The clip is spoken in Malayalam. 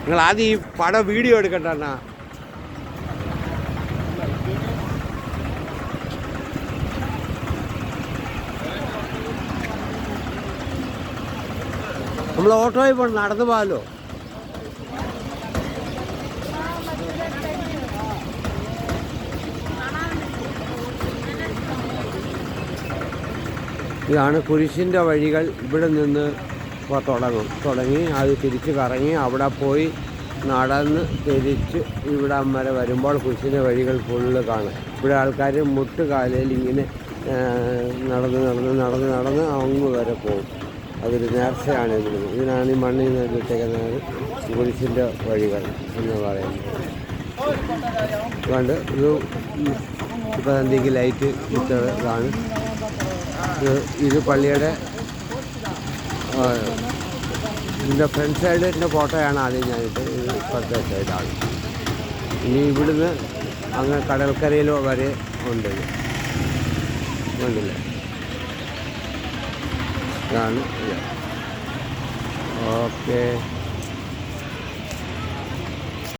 നിങ്ങൾ ആദ്യം ഈ പടം വീഡിയോ എടുക്കണ്ട അണ്ണാ. നമ്മൾ ഓട്ടോയിൽ പോകണം, നടന്നു പോകാമല്ലോ. ഇതാണ് കുരിശിൻ്റെ വഴികൾ. ഇവിടെ നിന്ന് തുടങ്ങി അത് തിരിച്ച് കറങ്ങി അവിടെ പോയി നടന്ന് തിരിച്ച് ഇവിടെ വരെ വരുമ്പോൾ കുരിശിൻ്റെ വഴികൾ ഫുള്ള് കാണാം. ഇവിടെ ആൾക്കാർ മുട്ടുകാലയിൽ ഇങ്ങനെ നടന്ന് അങ്ങ് വരെ പോകും. അതൊരു നേർച്ചയാണ്. ഇതിനാണ് ഈ മണ്ണിൽ നിന്ന് ഇട്ടേക്കുന്നത് കുരിശിൻ്റെ വഴികൾ എന്ന് പറയുന്നത്. അതുകൊണ്ട് ഇത് ഇപ്പോൾ സന്ധ്യയ്ക്ക് ലൈറ്റ് ഇട്ടതാണ്. ഇത് പള്ളിയുടെ ഇതിൻ്റെ ഫ്രണ്ട് സൈഡിൻ്റെ ഫോട്ടോയാണ് ആദ്യം ഞാനിട്ട്. ഇത് ഇപ്പോഴത്തെ സൈഡാണ്. ഇനി ഇവിടുന്ന് അങ്ങ് കടൽക്കരയിലോ വരെ ഉണ്ട്. ഉണ്ടല്ലേ, ഇതാണ് ഇത്. ഓക്കെ.